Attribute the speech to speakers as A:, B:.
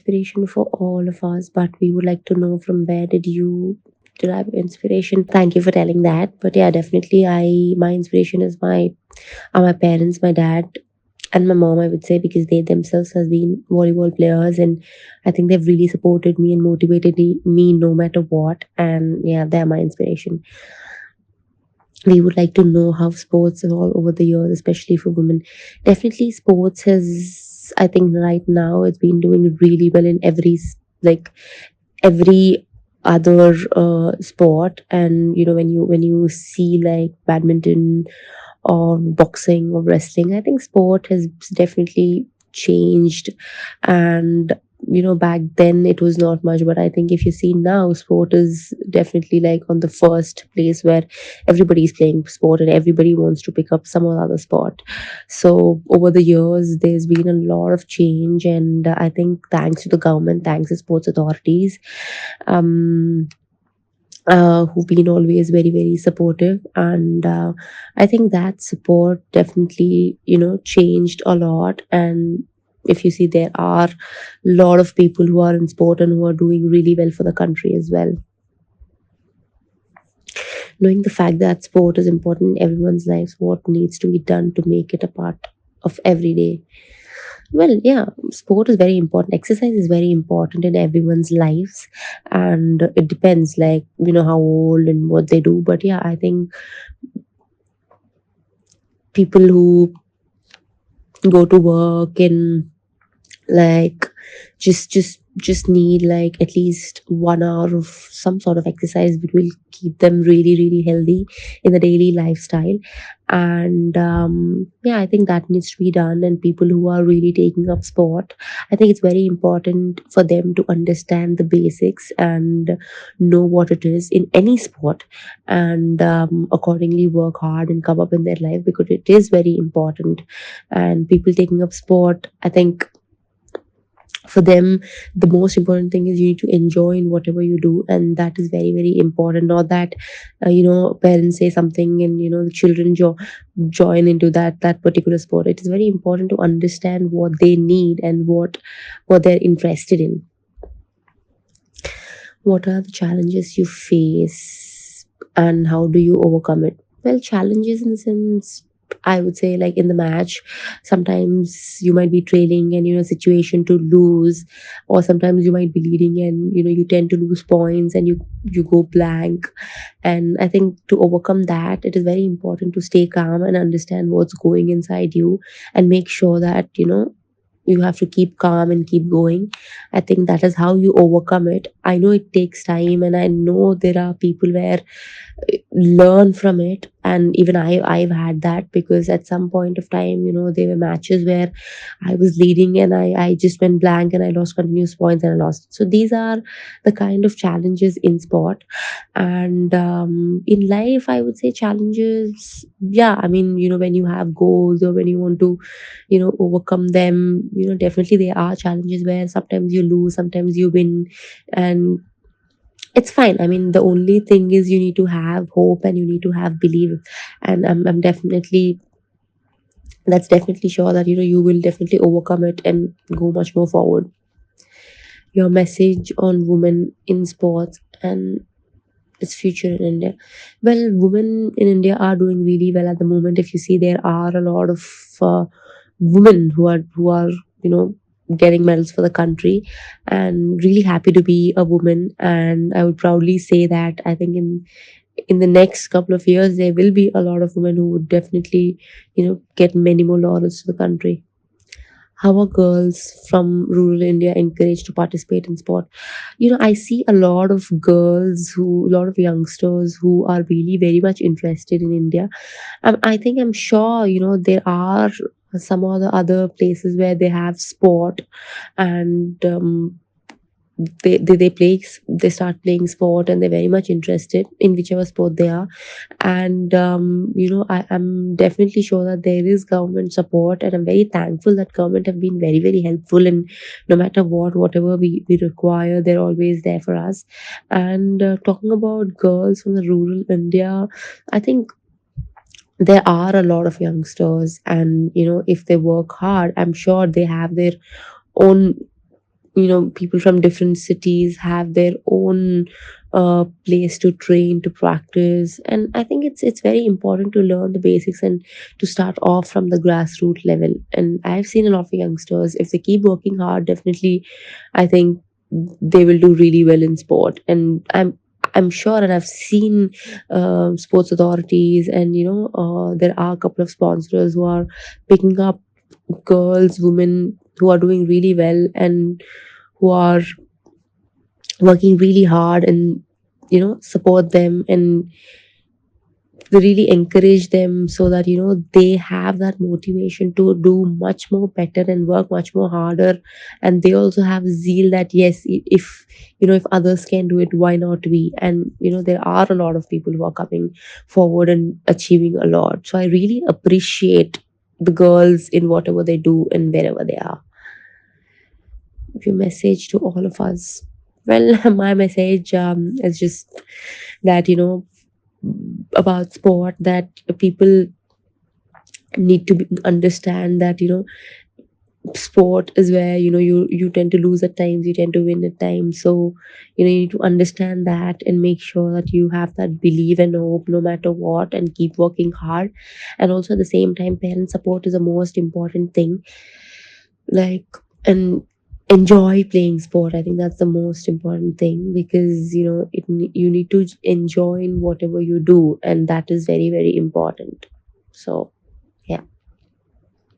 A: inspiration for all of us, but we would like to know from where did you derive your inspiration? Thank you for telling that. But yeah, definitely my inspiration is my parents, my dad and my mom, I would say, because they themselves has been volleyball players, and I think they've really supported me and motivated me no matter what. And yeah, they're my inspiration. We would like to know how sports evolve over the years, especially for women. Definitely, sports has, I think, right now it's been doing really well in like every other sport. And when you see like badminton or boxing or wrestling, I think sport has definitely changed. And back then it was not much, but I think if you see now, sport is definitely like on the first place where everybody's playing sport and everybody wants to pick up some other sport. So over the years there's been a lot of change, and I think thanks to the government, thanks to sports authorities, um who've been always very very supportive. And I think that support definitely changed a lot. And if you see, there are a lot of people who are in sport and who are doing really well for the country as well. Knowing the fact that sport is important in everyone's lives, what needs to be done to make it a part of every day? Well, yeah, sport is very important. Exercise is very important in everyone's lives, and it depends, like how old and what they do. But yeah, I think people who go to work and like just need like at least 1 hour of some sort of exercise, which will keep them really really healthy in the daily lifestyle. And yeah, I think that needs to be done. And people who are really taking up sport, I think it's very important for them to understand the basics and know what it is in any sport, and accordingly work hard and come up in their life, because it is very important. And people taking up sport, I think for them the most important thing is you need to enjoy in whatever you do, and that is very very important. Not that parents say something and the children join into that particular sport. It is very important to understand what they need and what they're interested in. What are the challenges you face and how do you overcome it? Well, challenges in the sense, I would say, like in the match, sometimes you might be trailing and situation to lose, or sometimes you might be leading and you tend to lose points and you go blank. And I think to overcome that, it is very important to stay calm and understand what's going inside you, and make sure that you have to keep calm and keep going. I think that is how you overcome it. I know it takes time, and I know there are people where learn from it. And even I've had that, because at some point of time there were matches where I was leading and I just went blank and I lost continuous points and I lost. So these are the kind of challenges in sport. And in life, I would say challenges, yeah, I mean when you have goals or when you want to overcome them, definitely there are challenges where sometimes you lose, sometimes you win. And it's fine. I mean, the only thing is you need to have hope and you need to have belief. And I'm definitely, that's definitely sure that you will definitely overcome it and go much more forward. Your message on women in sports and its future in India. Well, women in India are doing really well at the moment. If you see, there are a lot of women who are you know getting medals for the country, and really happy to be a woman. And I would proudly say that I think in the next couple of years there will be a lot of women who would definitely get many more laurels to the country. How are girls from rural India encouraged to participate in sport? I see a lot of a lot of youngsters who are really very much interested in India. I think I'm sure, there are some other places where they have sport. And they start playing sport, and they're very much interested in whichever sport they are. And I'm definitely sure that there is government support, and I'm very thankful that government have been very very helpful. And no matter whatever we require, they're always there for us. And talking about girls from the rural India, I think there are a lot of youngsters, and if they work hard, I'm sure they have their own people from different cities have their own place to train, to practice. And I think it's very important to learn the basics and to start off from the grassroots level. And I've seen a lot of youngsters, if they keep working hard, definitely I think they will do really well in sport. And I'm sure, and I've seen sports authorities, and there are a couple of sponsors who are picking up girls, women who are doing really well, and who are working really hard, and support them, and they really encourage them, so that they have that motivation to do much more better and work much more harder. And they also have zeal that yes, if if others can do it, why not we? And there are a lot of people who are coming forward and achieving a lot. So I really appreciate the girls in whatever they do and wherever they are. Your message to all of us? Well, my message is just that about sport, that people need to understand that sport is where you tend to lose at times, you tend to win at times. So you need to understand that and make sure that you have that belief and hope no matter what, and keep working hard. And also at the same time, parent support is the most important thing. Like, and enjoy playing sport. I think that's the most important thing, because you need to enjoy in whatever you do, and that is very, very important. So